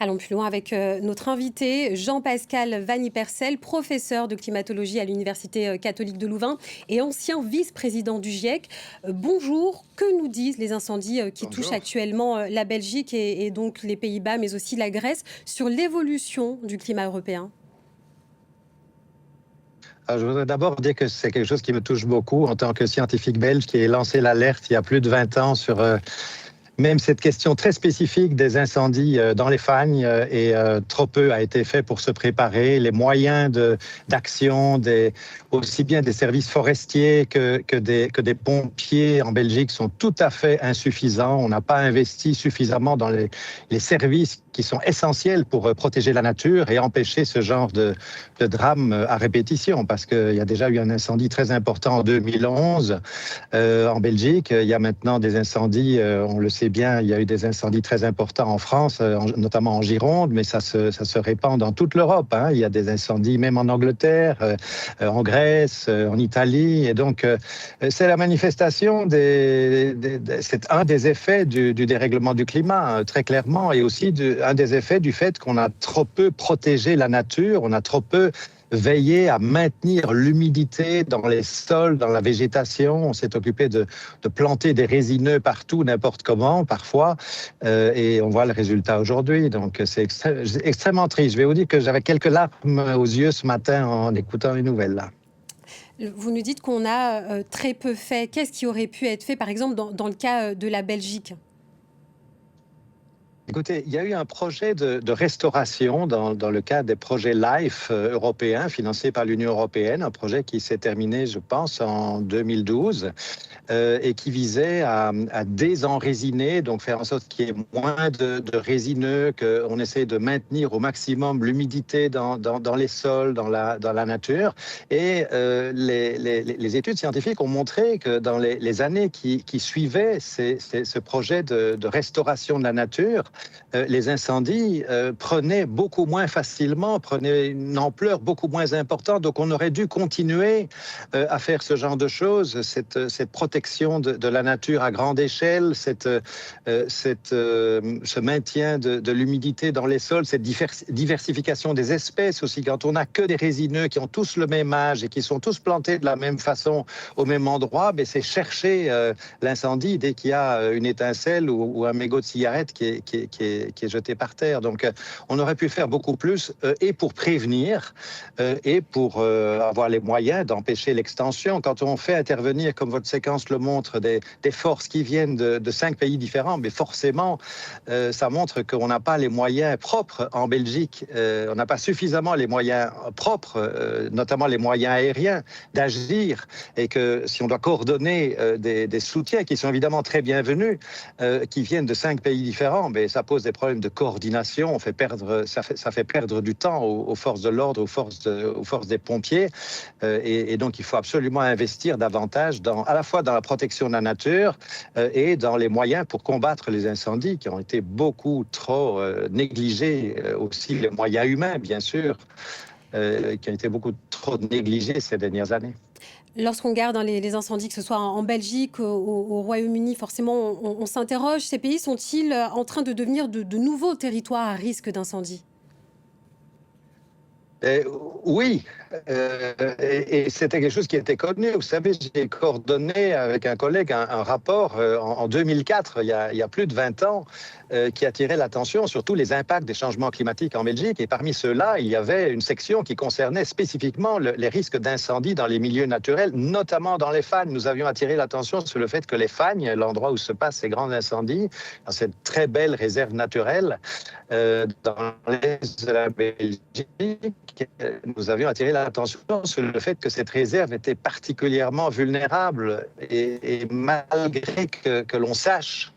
Allons plus loin avec notre invité, Jean-Pascal Van Ypersel, professeur de climatologie à l'Université catholique de Louvain et ancien vice-président du GIEC. Bonjour, que nous disent les incendies qui touchent Bonjour. actuellement la Belgique et donc les Pays-Bas, mais aussi la Grèce, sur l'évolution du climat européen? Alors, je voudrais d'abord dire que c'est quelque chose qui me touche beaucoup en tant que scientifique belge qui ai lancé l'alerte il y a plus de 20 ans sur même cette question très spécifique des incendies dans les fagnes et trop peu a été fait pour se préparer. Les moyens d'action, aussi bien des services forestiers que des pompiers en Belgique sont tout à fait insuffisants. On n'a pas investi suffisamment dans les services qui sont essentiels pour protéger la nature et empêcher ce genre de drame à répétition, parce qu'il y a déjà eu un incendie très important en 2011 en Belgique. Il y a maintenant des incendies, on le sait bien, il y a eu des incendies très importants en France, notamment en Gironde, mais ça se répand dans toute l'Europe. Il y a des incendies même en Angleterre, en Grèce, en Italie. Et donc, c'est la manifestation c'est un des effets du dérèglement du climat, très clairement, et aussi un des effets du fait qu'on a trop peu protégé la nature, on a trop peu veiller à maintenir l'humidité dans les sols, dans la végétation. On s'est occupé de planter des résineux partout, n'importe comment, parfois, et on voit le résultat aujourd'hui. Donc, c'est extrêmement triste. Je vais vous dire que j'avais quelques larmes aux yeux ce matin en écoutant les nouvelles, là. Vous nous dites qu'on a très peu fait. Qu'est-ce qui aurait pu être fait, par exemple, dans le cas de la Belgique? Écoutez, il y a eu un projet de restauration dans le cadre des projets LIFE européens financés par l'Union européenne, un projet qui s'est terminé, je pense, en 2012 et qui visait à désenrésiner, donc faire en sorte qu'il y ait moins de résineux, qu'on essaie de maintenir au maximum l'humidité dans les sols, dans la nature. Et les études scientifiques ont montré que dans les années qui suivaient ce projet de restauration de la nature, les incendies prenaient beaucoup moins facilement, prenaient une ampleur beaucoup moins importante. Donc, on aurait dû continuer à faire ce genre de choses, cette protection de la nature à grande échelle, ce maintien de l'humidité dans les sols, cette diversification des espèces aussi. Quand on n'a que des résineux qui ont tous le même âge et qui sont tous plantés de la même façon au même endroit, mais c'est chercher l'incendie dès qu'il y a une étincelle ou un mégot de cigarette qui est jeté par terre. Donc, on aurait pu faire beaucoup plus et pour prévenir et pour avoir les moyens d'empêcher l'extension. Quand on fait intervenir, comme votre séquence le montre, des forces qui viennent de 5 pays différents, mais forcément, ça montre qu'on n'a pas les moyens propres en Belgique. On n'a pas suffisamment les moyens propres, notamment les moyens aériens, d'agir. Et que si on doit coordonner des soutiens qui sont évidemment très bienvenus, qui viennent de 5 pays différents, mais ça pose des problèmes de coordination. Ça fait perdre du temps aux forces de l'ordre, aux forces des pompiers. Et donc, il faut absolument investir davantage à la fois dans la protection de la nature et dans les moyens pour combattre les incendies qui ont été beaucoup trop négligés. Aussi les moyens humains, bien sûr, qui ont été beaucoup trop négligés ces dernières années. Lorsqu'on regarde les incendies, que ce soit en Belgique, au Royaume-Uni, forcément, on s'interroge. Ces pays sont-ils en train de devenir de nouveaux territoires à risque d'incendie? Euh, oui, et c'était quelque chose qui était connu. Vous savez, j'ai coordonné avec un collègue un rapport en 2004, il y a plus de 20 ans, qui attirait l'attention sur tous les impacts des changements climatiques en Belgique. Et parmi ceux-là, il y avait une section qui concernait spécifiquement les risques d'incendie dans les milieux naturels, notamment dans les fagnes. Nous avions attiré l'attention sur le fait que les fagnes, l'endroit où se passent ces grands incendies, dans cette très belle réserve naturelle, dans l'est de la Belgique, nous avions attiré l'attention sur le fait que cette réserve était particulièrement vulnérable et malgré que l'on sache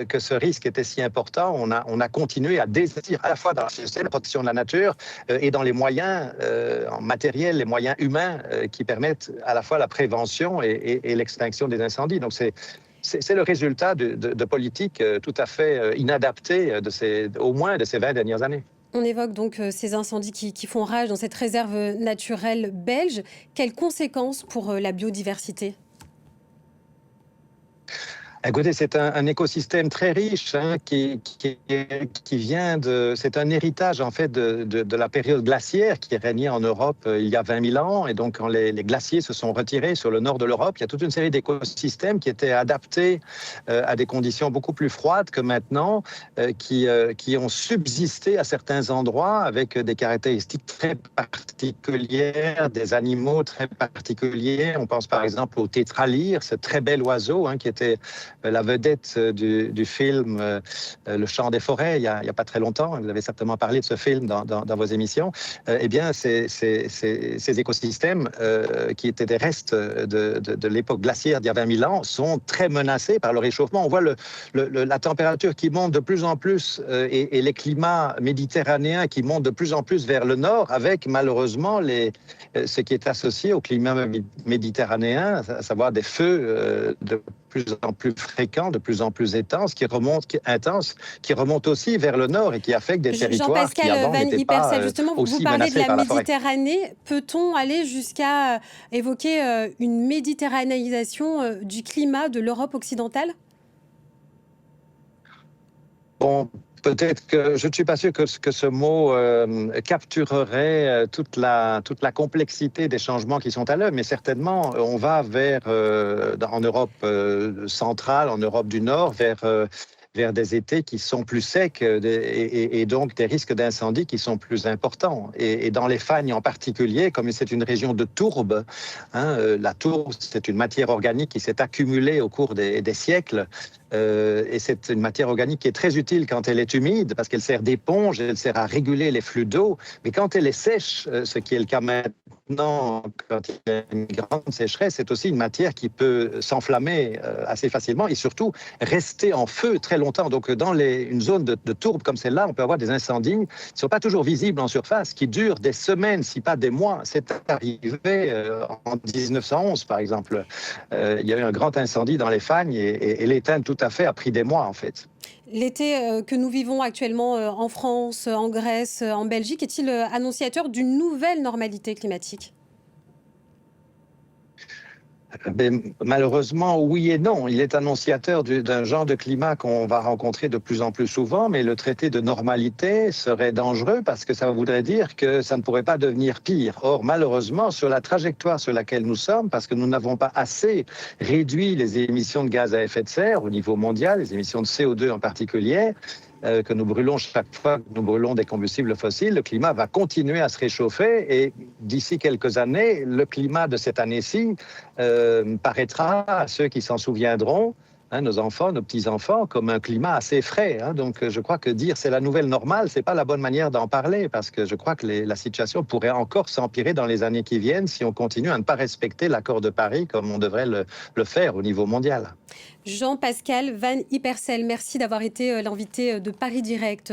que ce risque était si important, on a continué à investir à la fois dans la protection de la nature et dans les moyens en matériel, les moyens humains qui permettent à la fois la prévention et l'extinction des incendies. Donc c'est le résultat de politiques tout à fait inadaptées au moins de ces 20 dernières années. On évoque donc ces incendies qui font rage dans cette réserve naturelle belge. Quelles conséquences pour la biodiversité? Écoutez, c'est un écosystème très riche hein, qui vient de... C'est un héritage en fait de la période glaciaire qui régnait en Europe il y a 20 000 ans. Et donc, quand les glaciers se sont retirés sur le nord de l'Europe, il y a toute une série d'écosystèmes qui étaient adaptés à des conditions beaucoup plus froides que maintenant, qui ont subsisté à certains endroits avec des caractéristiques très particulières, des animaux très particuliers. On pense par exemple au tétralyre, ce très bel oiseau hein, qui était la vedette du film Le Chant des forêts, il y a pas très longtemps. Vous avez certainement parlé de ce film dans vos émissions. Eh bien, ces écosystèmes qui étaient des restes de l'époque glaciaire d'il y a 20 000 ans sont très menacés par le réchauffement. On voit la température qui monte de plus en plus et les climats méditerranéens qui montent de plus en plus vers le nord, avec malheureusement ce qui est associé au climat méditerranéen, à savoir des feux de plus en plus fréquents, de plus en plus intenses, qui remontent aussi vers le nord et qui affectent des territoires qui Jean-Pascal avant Van n'étaient pas Ypersel, justement, vous aussi parlez de menacés la par la forêt. Méditerranée. Peut-on aller jusqu'à évoquer une méditerranéisation du climat de l'Europe occidentale? Bon, peut-être que je ne suis pas sûr que ce mot capturerait toute la complexité des changements qui sont à l'œuvre, mais certainement, on va en Europe centrale, en Europe du Nord, vers des étés qui sont plus secs et donc des risques d'incendie qui sont plus importants. Et dans les fagnes en particulier, comme c'est une région de tourbe, hein, la tourbe, c'est une matière organique qui s'est accumulée au cours des siècles. Et c'est une matière organique qui est très utile quand elle est humide, parce qu'elle sert d'éponge, elle sert à réguler les flux d'eau. Mais quand elle est sèche, ce qui est le cas maintenant, quand il y a une grande sécheresse, c'est aussi une matière qui peut s'enflammer assez facilement et surtout rester en feu très longtemps. Donc, dans une zone de tourbe comme celle-là, on peut avoir des incendies qui ne sont pas toujours visibles en surface, qui durent des semaines, si pas des mois. C'est arrivé en 1911, par exemple. Il y a eu un grand incendie dans les Fagnes et l'éteindre tout à fait a pris des mois, en fait. L'été que nous vivons actuellement en France, en Grèce, en Belgique, est-il annonciateur d'une nouvelle normalité climatique? Malheureusement, oui et non. Il est annonciateur d'un genre de climat qu'on va rencontrer de plus en plus souvent, mais le traité de normalité serait dangereux parce que ça voudrait dire que ça ne pourrait pas devenir pire. Or, malheureusement, sur la trajectoire sur laquelle nous sommes, parce que nous n'avons pas assez réduit les émissions de gaz à effet de serre au niveau mondial, les émissions de CO2 en particulier, que nous brûlons chaque fois que nous brûlons des combustibles fossiles, le climat va continuer à se réchauffer et d'ici quelques années, le climat de cette année-ci paraîtra à ceux qui s'en souviendront, hein, nos enfants, nos petits-enfants, comme un climat assez frais. Hein. Donc je crois que dire c'est la nouvelle normale, c'est pas la bonne manière d'en parler parce que je crois que la situation pourrait encore s'empirer dans les années qui viennent si on continue à ne pas respecter l'accord de Paris comme on devrait le faire au niveau mondial. Jean-Pascal Van Ypersel, merci d'avoir été l'invité de Paris Direct.